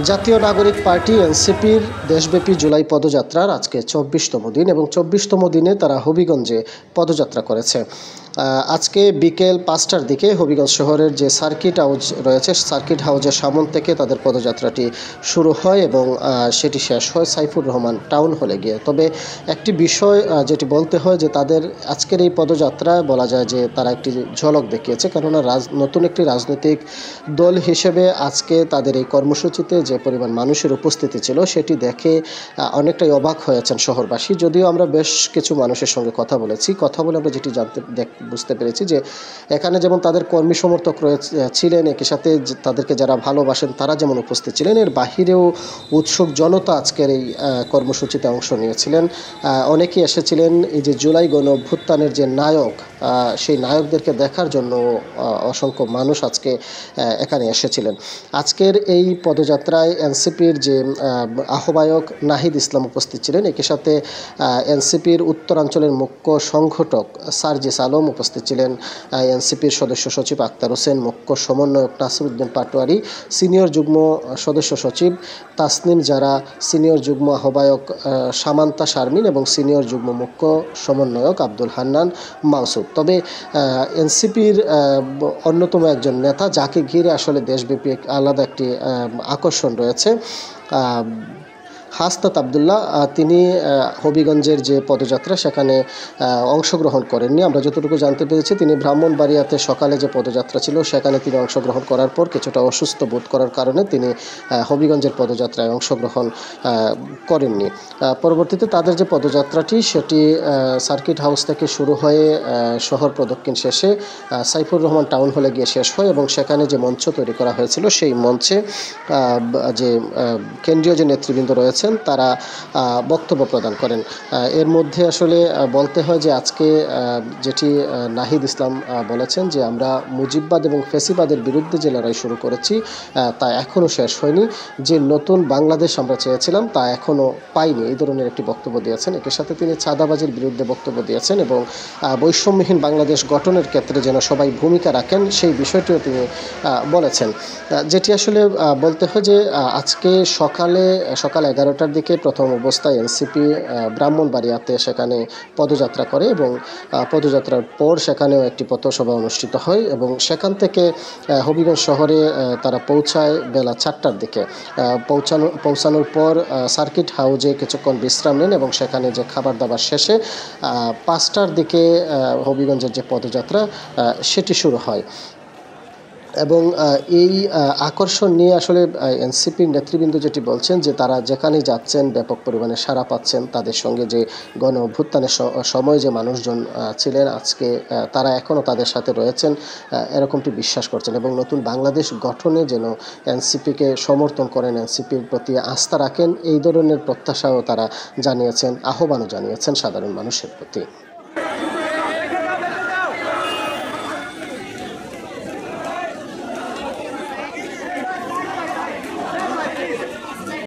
জাতীয় নাগরিক পার্টি এনসিপির দেশব্যাপী জুলাই পদযাত্রার আজকে ২৪তম দিন এবং ২৪তম দিনে তারা হবিগঞ্জে পদযাত্রা করেছে। আজকে বিকেল ৫টার দিকে হবিগঞ্জ শহরের যে সার্কিট হাউস রয়েছে সার্কিট হাউসের সামন থেকে তাদের পদযাত্রাটি শুরু হয় এবং সেটি শেষ হয় সাইফুর রহমান টাউন হলে গিয়ে। তবে একটি বিষয় যেটি বলতে হয় যে তাদের আজকের এই পদযাত্রায় বলা যায় যে তারা একটি ঝলক দেখিয়েছে, কেননা নতুন একটি রাজনৈতিক দল হিসেবে আজকে তাদের এই কর্মসূচিতে যে পরিমাণ মানুষের উপস্থিতি ছিল সেটি দেখে অনেকটাই অবাক হয়েছেন শহরবাসী। যদিও আমরা বেশ কিছু মানুষের সঙ্গে কথা বলে আমরা যেটি বুঝতে পেরেছি যে এখানে যেমন তাদের কর্মী সমর্থক ছিলেন, একই সাথে তাদেরকে যারা ভালোবাসেন তারা যেমন উপস্থিত ছিলেন, এর বাহিরেও উৎসুক জনতা আজকের এই কর্মসূচিতে অংশ নিয়েছিলেন। অনেকেই এসেছিলেন এই যে জুলাই গণ অভ্যুত্থানের যে নায়ক, সেই নায়কদেরকে দেখার জন্য অসংখ্য মানুষ আজকে এখানে এসেছিলেন। আজকের এই পদযাত্রায় এনসিপির যে আহ্বায়ক নাহিদ ইসলাম উপস্থিত ছিলেন, একই সাথে এনসিপির উত্তরাঞ্চলের মুখ্য সংগঠক সার্জিস আলম উপস্থিত ছিলেন, এনসিপির সদস্য সচিব আক্তার হোসেন, মুখ্য সমন্বয়ক নাসিরউদ্দিন পাটোয়ারি, সিনিয়র যুগ্ম সদস্য সচিব তাসনিম জারা, সিনিয়র যুগ্ম আহ্বায়ক সামান্তা শারমিন এবং সিনিয়র যুগ্ম মুখ্য সমন্বয়ক আব্দুল হান্নান মাসুদ। তবে এনসিপির অন্যতম একজন নেতা যাকে ঘিরে আসলে দেশব্যাপী আলাদা একটি আকর্ষণ রয়েছে, হাসনাত আবদুল্লাহ, তিনি হবিগঞ্জের যে পদযাত্রা সেখানে অংশগ্রহণ করেননি। আমরা যতটুকু জানতে পেরেছি তিনি ব্রাহ্মণবাড়িয়াতে সকালে যে পদযাত্রা ছিল সেখানে তিনি অংশগ্রহণ করার পর কিছুটা অসুস্থ বোধ করার কারণে তিনি হবিগঞ্জের পদযাত্রায় অংশগ্রহণ করেননি। পরবর্তীতে তাদের যে পদযাত্রাটি সেটি সার্কিট হাউস থেকে শুরু হয়ে শহর প্রদক্ষিণ শেষে সাইফুর রহমান টাউন হলে গিয়ে শেষ হয় এবং সেখানে যে মঞ্চ তৈরি করা হয়েছিল সেই মঞ্চে যে কেন্দ্রীয় যে নেতৃবৃন্দ রয়েছেন তারা বক্তব্য প্রদান করেন। এর মধ্যে আসলে বলতে হয় যে আজকে যেটি নাহিদ ইসলাম বলেছেন যে আমরা মুজিববাদ এবং ফেসিবাদের বিরুদ্ধে যে লড়াই শুরু করেছি তা এখনও শেষ হয়নি, যে নতুন বাংলাদেশ আমরা চেয়েছিলাম তা এখনও পাইনি, এই ধরনের একটি বক্তব্য দিয়েছেন। এর সাথে তিনি চাঁদাবাজির বিরুদ্ধে বক্তব্য দিয়েছেন এবং বৈষম্যহীন বাংলাদেশ গঠনের ক্ষেত্রে যেন সবাই ভূমিকা রাখেন সেই বিষয়টিও তিনি বলেছেন। যেটি আসলে বলতে হয় যে আজকে সকাল 11টার দিকে প্রথম অবস্থায় এনসিপি ব্রাহ্মণবাড়িয়াতে সেখানে পদযাত্রা করে এবং পদযাত্রার পর সেখানেও একটি পথসভা অনুষ্ঠিত হয় এবং সেখান থেকে হবিগঞ্জ শহরে তারা পৌঁছায় বেলা 4টার দিকে। পৌঁছানোর পর সার্কিট হাউজে কিছুক্ষণ বিশ্রাম নেন এবং সেখানে যে খাবার দাবার শেষে 5টার দিকে হবিগঞ্জের যে পদযাত্রা সেটি শুরু হয়। এবং এই আকর্ষণ নিয়ে আসলে এনসিপির নেতৃবৃন্দ যেটি বলছেন যে তারা যেখানেই যাচ্ছেন ব্যাপক পরিমাণে সাড়া পাচ্ছেন, তাদের সঙ্গে যে গণ অভ্যুত্থানের সময় যে মানুষজন ছিলেন আজকে তারা এখনও তাদের সাথে রয়েছেন এরকমটি বিশ্বাস করছেন এবং নতুন বাংলাদেশ গঠনে যেন এনসিপিকে সমর্থন করেন, এনসিপির প্রতি আস্থা রাখেন, এই ধরনের প্রত্যাশাও তারা জানিয়েছেন, আহ্বানও জানিয়েছেন সাধারণ মানুষের প্রতি।